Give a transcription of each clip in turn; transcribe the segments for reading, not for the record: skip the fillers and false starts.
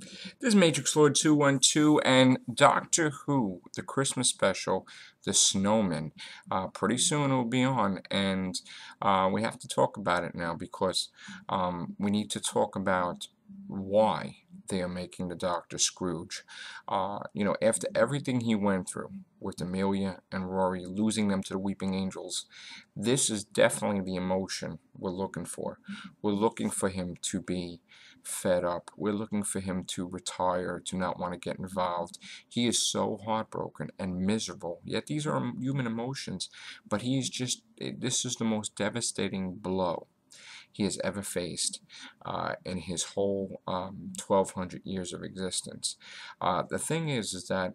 This is Matrix Lord 212 and Doctor Who, the Christmas special, The SnowMen. Pretty soon it will be on, and we have to talk about it now because we need to talk about why they are making the Doctor Scrooge. After everything he went through with Amelia and Rory, losing them to the Weeping Angels, this is definitely the emotion we're looking for. We're looking for him to be fed up. We're looking for him to retire, to not want to get involved. He is so heartbroken and miserable. Yet these are human emotions, but this is the most devastating blow he has ever faced in his whole 1,200 years of existence. The thing is that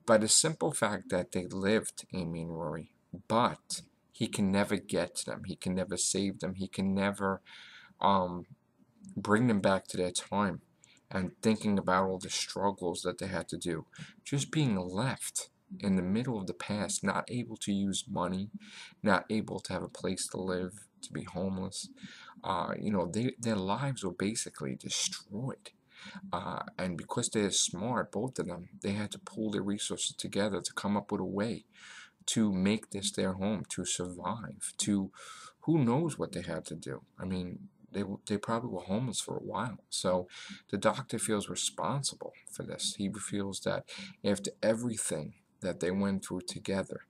by the simple fact that they lived, Amy and Rory, but he can never get to them. He can never save them. He can never um, bring them back to their time, and thinking about all the struggles that they had to do, just being left in the middle of the past, not able to use money, not able to have a place to live, to be homeless. Their lives were basically destroyed. And because they're smart, both of them, they had to pull their resources together to come up with a way to make this their home, to survive, to who knows what they had to do. I mean, they probably were homeless for a while. So the Doctor feels responsible for this. He feels that after everything that they went through together,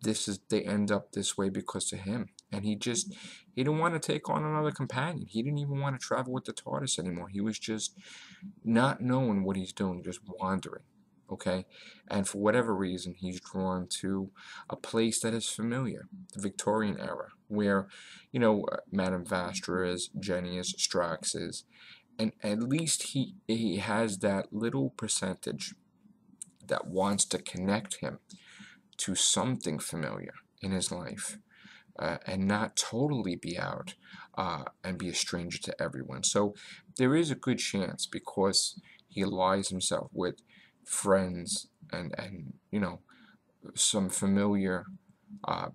they end up this way because of him. And he didn't want to take on another companion. He didn't even want to travel with the TARDIS anymore. He was just not knowing what he's doing, just wandering. Okay, and for whatever reason, he's drawn to a place that is familiar, the Victorian era, where, Madame Vastra is, Jenny is, Strax is, and at least he has that little percentage that wants to connect him to something familiar in his life, and not totally be out and be a stranger to everyone. So there is a good chance, because he allies himself with friends and some familiar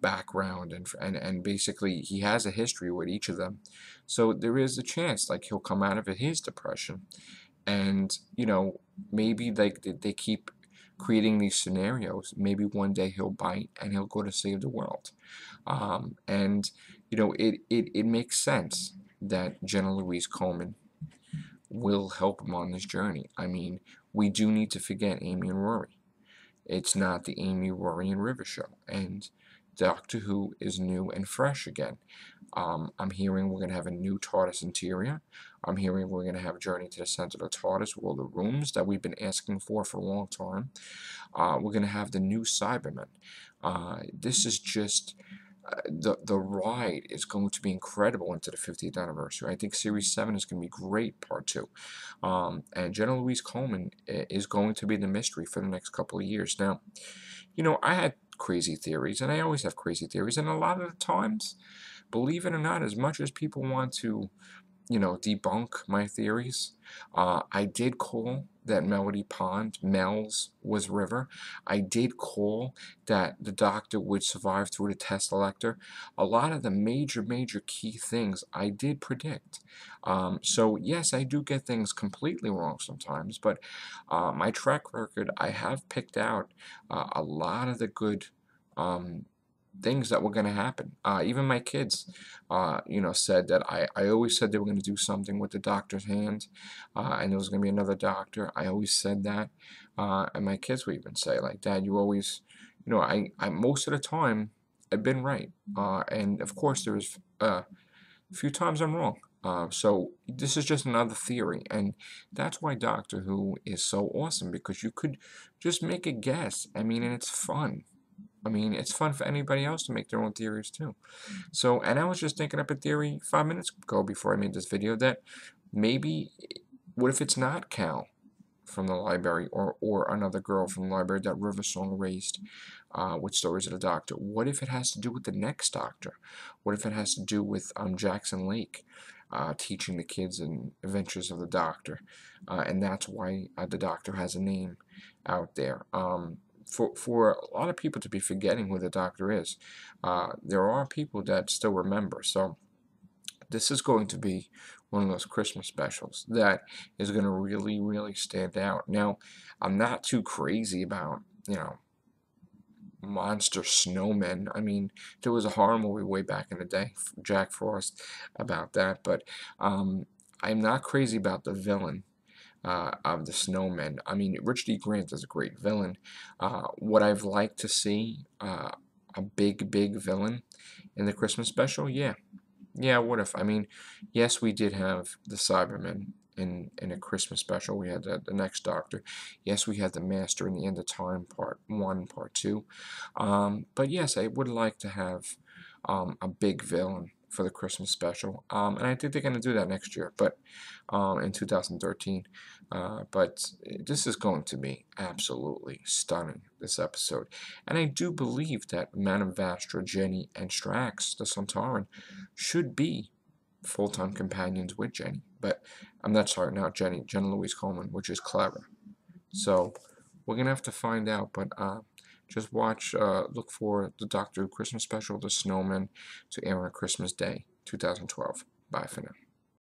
background, and basically he has a history with each of them. So there is a chance like he'll come out of his depression, and maybe they keep creating these scenarios. Maybe one day he'll bite and he'll go to save the world. And it makes sense that Jenna Louise Coleman will help him on this journey. I mean, we do need to forget Amy and Rory. It's not the Amy, Rory, and River show. And Doctor Who is new and fresh again. I'm hearing we're going to have a new TARDIS interior. I'm hearing we're going to have a journey to the center of the TARDIS with all the rooms that we've been asking for a long time. We're going to have the new Cybermen. This is just the ride is going to be incredible into the 50th anniversary. I think Series 7 is going to be great, Part 2. And Jenna Louise Coleman is going to be the mystery for the next couple of years. Now, I had crazy theories, and I always have crazy theories, and a lot of the times, believe it or not, as much as people want to debunk my theories. I did call that Melody Pond, Mel's, was River. I did call that the Doctor would survive through the test elector. A lot of the major key things I did predict. So yes, I do get things completely wrong sometimes, but my track record, I have picked out a lot of the good things that were going to happen. Even my kids, said that I always said they were going to do something with the Doctor's hand, and there was going to be another Doctor. I always said that, and my kids would even say, like, Dad, you always, I most of the time, I've been right. And of course, there was a few times I'm wrong. So this is just another theory, and that's why Doctor Who is so awesome, because you could just make a guess. I mean, and it's fun. I mean, it's fun for anybody else to make their own theories too. So, and I was just thinking up a theory 5 minutes ago before I made this video that maybe, what if it's not Cal from the library, or another girl from the library that River Song raised with Stories of the Doctor? What if it has to do with the next Doctor? What if it has to do with Jackson Lake teaching the kids in Adventures of the Doctor? And that's why the Doctor has a name out there. For a lot of people to be forgetting who the Doctor is, there are people that still remember. So this is going to be one of those Christmas specials that is going to really, really stand out. Now, I'm not too crazy about, monster snowmen. I mean, there was a horror movie way back in the day, Jack Frost, about that, but I'm not crazy about the villain of the snowmen. I mean, Richard E. Grant is a great villain. Would I've liked to see a big, big villain in the Christmas special? Yeah. Yeah, what if? I mean, yes, we did have the Cybermen in a Christmas special. We had the Next Doctor. Yes, we had the Master in the End of Time Part 1, Part 2. But yes, I would like to have a big villain for the Christmas special. And I think they're going to do that next year, but in 2013. But this is going to be absolutely stunning, this episode. And I do believe that Madame Vastra, Jenny, and Strax, the Centauran, should be full-time companions with Jenny. But I'm not sorry, not Jenny, Jenna Louise Coleman, which is clever. So we're gonna have to find out. But just watch, look for the Doctor Who Christmas special, The Snowman, to air on Christmas Day, 2012. Bye for now.